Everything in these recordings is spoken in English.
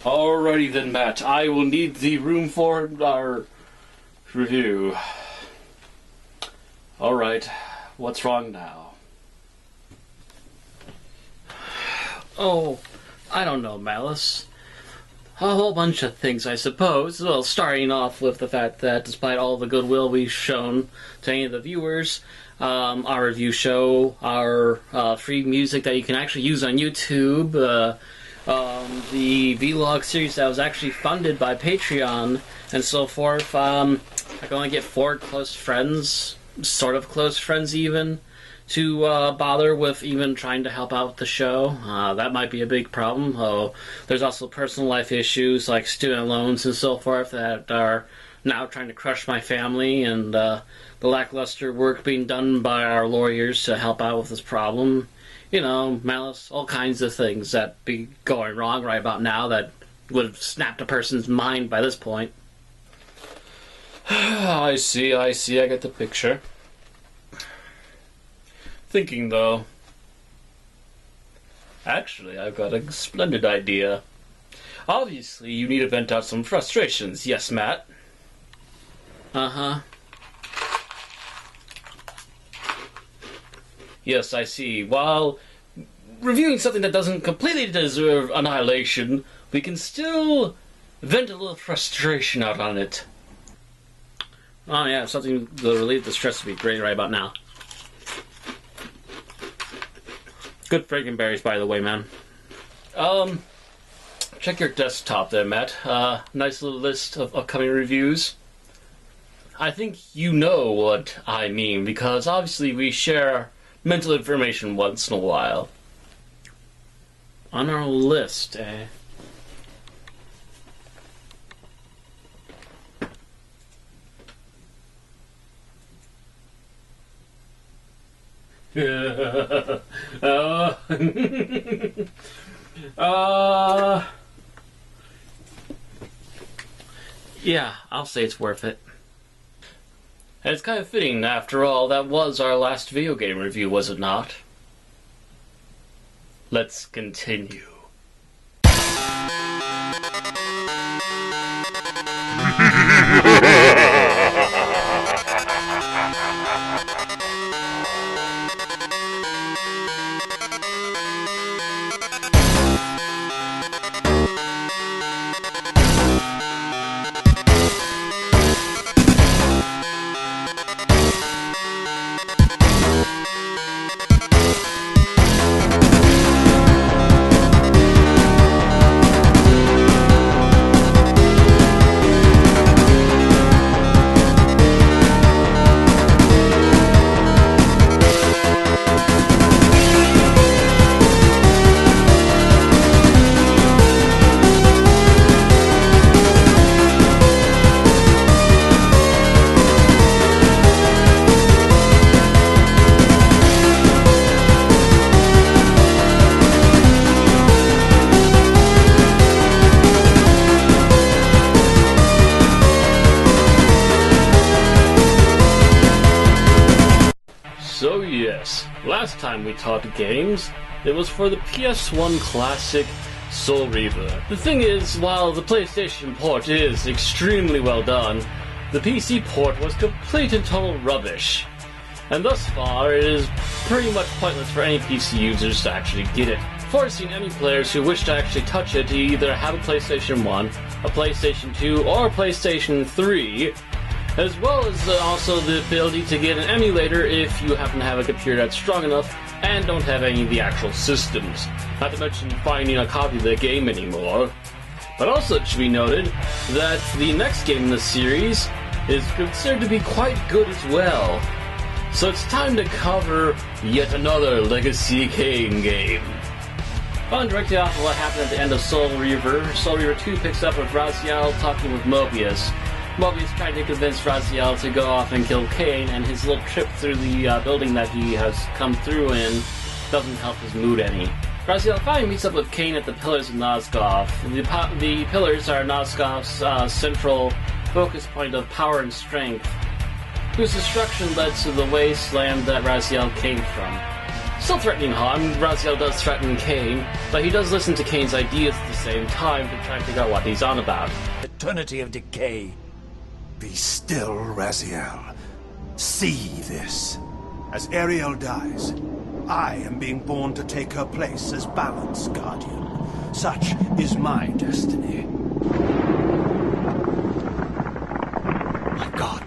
Alrighty then, Matt. I will need the room for our review. Alright, what's wrong now? Oh, I don't know, Malice. A whole bunch of things, I suppose. Well, starting off with the fact that despite all the goodwill we've shown to any of the viewers, our review show, our free music that you can actually use on YouTube, the vlog series that was actually funded by Patreon, and so forth, I can only get 4 close friends, sort of close friends even, to bother with even trying to help out with the show. That might be a big problem. There's also personal life issues like student loans and so forth that are now trying to crush my family, and the lackluster work being done by our lawyers to help out with this problem. You know, Malice, all kinds of things that be going wrong right about now that would have snapped a person's mind by this point. I see, I get the picture. Thinking, though. Actually, I've got a splendid idea. Obviously, you need to vent out some frustrations, yes, Matt? Uh-huh. Yes, I see. While reviewing something that doesn't completely deserve annihilation, we can still vent a little frustration out on it. Oh yeah, something to relieve the stress would be great right about now. Good frankenberries, by the way, man. Check your desktop there, Matt. Nice little list of upcoming reviews. I think you know what I mean, because obviously we share mental information once in a while. On our list, eh? Yeah, I'll say it's worth it. And it's kind of fitting, after all, that was our last video game review, was it not? Let's continue. So yes, last time we talked games, it was for the PS1 classic Soul Reaver. The thing is, while the PlayStation port is extremely well done, the PC port was complete and total rubbish. And thus far, it is pretty much pointless for any PC users to actually get it, forcing any players who wish to actually touch it to either have a PlayStation 1, a PlayStation 2, or a PlayStation 3, as well as also the ability to get an emulator if you happen to have a computer that's strong enough and don't have any of the actual systems. Not to mention finding a copy of the game anymore. But also it should be noted that the next game in the series is considered to be quite good as well. So it's time to cover yet another Legacy Kain game. Following directly off of what happened at the end of Soul Reaver 2 picks up with Raziel talking with Mobius. Mobius trying to convince Raziel to go off and kill Kain, and his little trip through the building that he has come through in doesn't help his mood any. Raziel finally meets up with Kain at the Pillars of Nosgoth. The Pillars are Nosgoth's central focus point of power and strength. whose destruction led to the wasteland that Raziel came from. Still threatening harm, Raziel does threaten Kain, but he does listen to Kain's ideas at the same time to try and figure out what he's on about. Eternity of decay. Be still, Raziel. See this. As Ariel dies, I am being born to take her place as Balance Guardian. Such is my destiny. My God.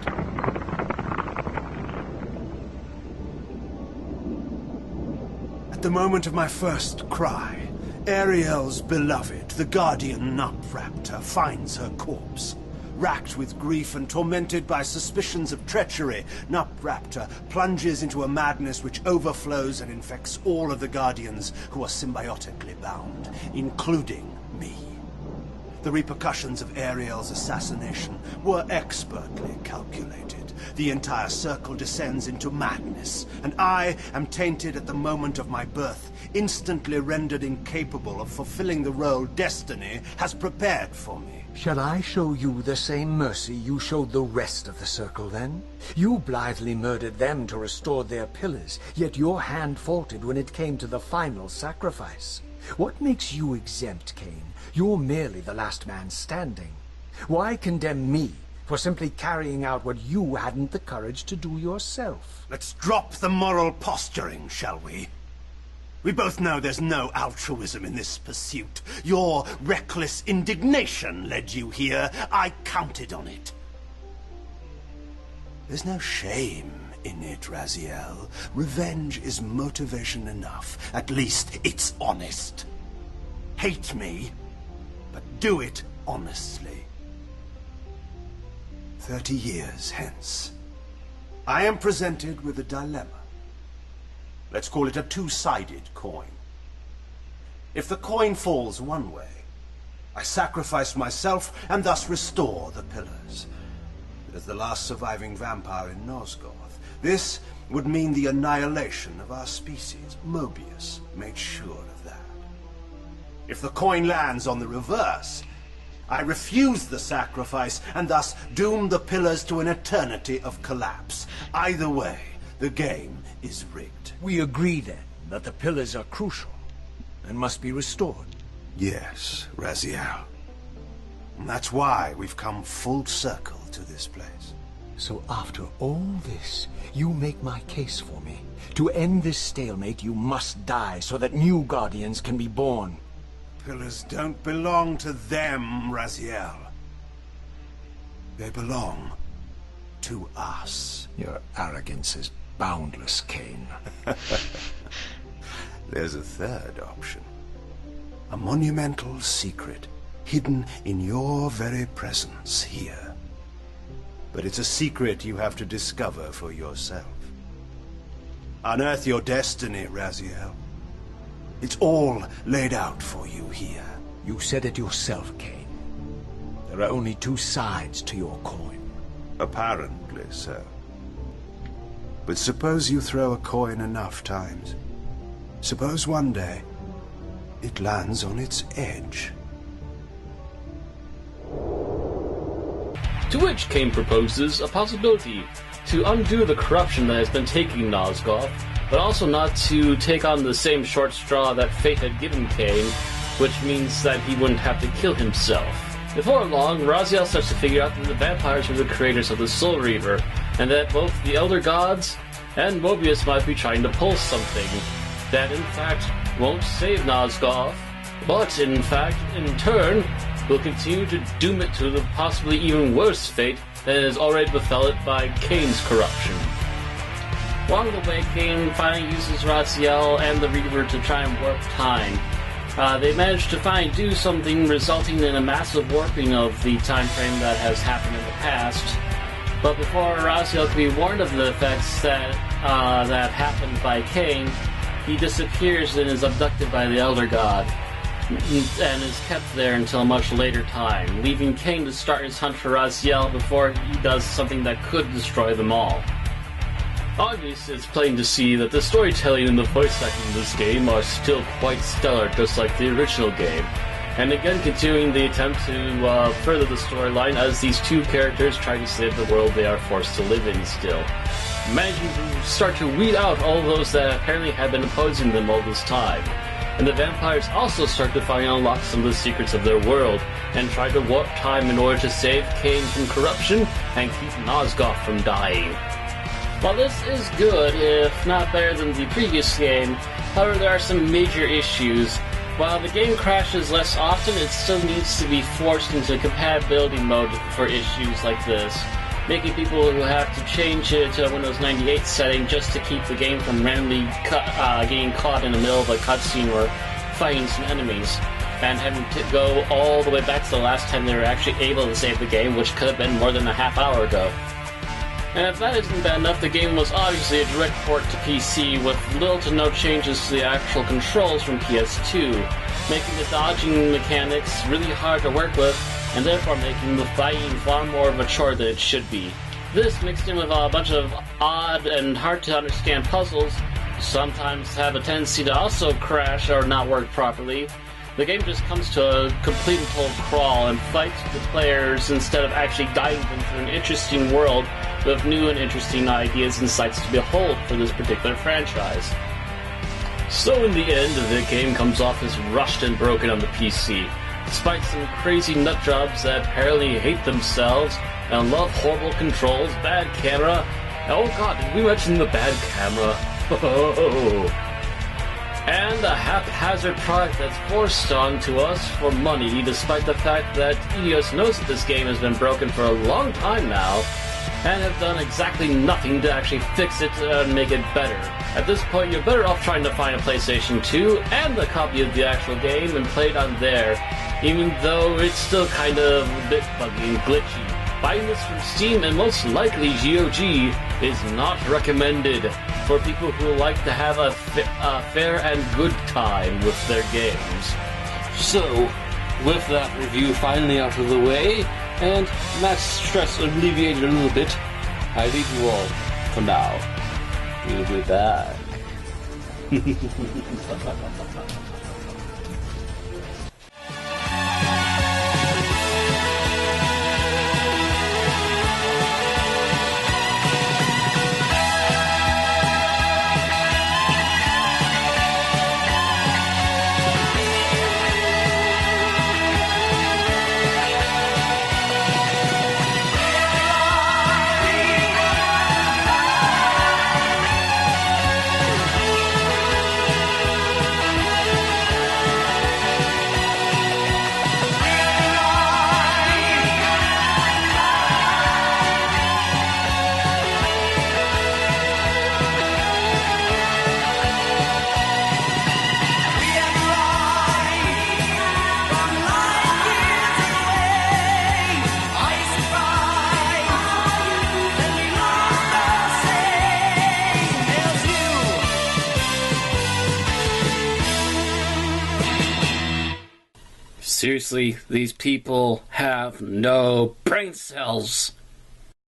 At the moment of my first cry, Ariel's beloved, the Guardian Nupraptor, finds her corpse. Racked with grief and tormented by suspicions of treachery, Nupraptor plunges into a madness which overflows and infects all of the Guardians who are symbiotically bound, including me. The repercussions of Ariel's assassination were expertly calculated. The entire circle descends into madness, and I am tainted at the moment of my birth, instantly rendered incapable of fulfilling the role destiny has prepared for me. Shall I show you the same mercy you showed the rest of the circle, then? You blithely murdered them to restore their pillars, yet your hand faltered when it came to the final sacrifice. What makes you exempt, Kain? You're merely the last man standing. Why condemn me for simply carrying out what you hadn't the courage to do yourself? Let's drop the moral posturing, shall we? We both know there's no altruism in this pursuit. Your reckless indignation led you here. I counted on it. There's no shame in it, Raziel. Revenge is motivation enough. At least it's honest. Hate me, but do it honestly. 30 years hence, I am presented with a dilemma. Let's call it a two-sided coin. If the coin falls one way, I sacrifice myself and thus restore the pillars. As the last surviving vampire in Nosgoth, this would mean the annihilation of our species. Mobius made sure of that. If the coin lands on the reverse, I refuse the sacrifice and thus doom the pillars to an eternity of collapse. Either way, the game is rigged. We agree, then, that the pillars are crucial and must be restored. Yes, Raziel. And that's why we've come full circle to this place. So after all this, you make my case for me. To end this stalemate, you must die so that new Guardians can be born. Pillars don't belong to them, Raziel. They belong to us. Your arrogance is boundless, Kain. There's a third option. A monumental secret, hidden in your very presence here. But it's a secret you have to discover for yourself. Unearth your destiny, Raziel. It's all laid out for you here. You said it yourself, Kain. There are only two sides to your coin. Apparently so. But suppose you throw a coin enough times. Suppose one day it lands on its edge. To which Kain proposes a possibility to undo the corruption that has been taking Nosgoth, but also not to take on the same short straw that fate had given Kain, which means that he wouldn't have to kill himself. Before long, Raziel starts to figure out that the vampires are the creators of the Soul Reaver, and that both the Elder Gods and Mobius might be trying to pull something that, in fact, won't save Nosgoth, but, in fact, in turn, will continue to doom it to the possibly even worse fate that has already befell it by Kain's corruption. Along the way, Kain finally uses Raziel and the Reaver to try and warp time. They manage to finally do something, resulting in a massive warping of the time frame that has happened in the past. But before Raziel can be warned of the effects that happened by Kain, he disappears and is abducted by the Elder God, and is kept there until a much later time, leaving Kain to start his hunt for Raziel before he does something that could destroy them all. Obviously, it's plain to see that the storytelling and the voice acting in this game are still quite stellar, just like the original game. and again continuing the attempt to further the storyline as these two characters try to save the world they are forced to live in still, managing to start to weed out all those that apparently have been opposing them all this time. And the vampires also start to finally unlock some of the secrets of their world, and try to warp time in order to save Kain from corruption and keep Nosgoth from dying. While this is good, if not better than the previous game, however there are some major issues. While the game crashes less often, it still needs to be forced into compatibility mode for issues like this, making people who have to change it to a Windows 98 setting just to keep the game from randomly getting caught in the middle of a cutscene or fighting some enemies, and having to go all the way back to the last time they were actually able to save the game, which could have been more than a half hour ago. And if that isn't bad enough, the game was obviously a direct port to PC with little to no changes to the actual controls from PS2, making the dodging mechanics really hard to work with, and therefore making the fighting far more of a chore than it should be. This, mixed in with a bunch of odd and hard to understand puzzles, sometimes have a tendency to also crash or not work properly. The game just comes to a complete and total crawl and fights the players instead of actually guiding them through an interesting world with new and interesting ideas and sights to behold for this particular franchise. So in the end, the game comes off as rushed and broken on the PC, despite some crazy nutjobs that apparently hate themselves and love horrible controls, bad camera. Oh god, did we mention the bad camera? And a haphazard product that's forced onto us for money, despite the fact that Eidos knows that this game has been broken for a long time now, and have done exactly nothing to actually fix it and make it better. At this point, you're better off trying to find a PlayStation 2 and a copy of the actual game and play it on there, even though it's still kind of a bit buggy and glitchy. Buying this from Steam and most likely GOG is not recommended for people who like to have a fair and good time with their games. So, with that review finally out of the way, and that stress alleviated a little bit, I leave you all for now. We'll be back. Seriously, these people have no brain cells.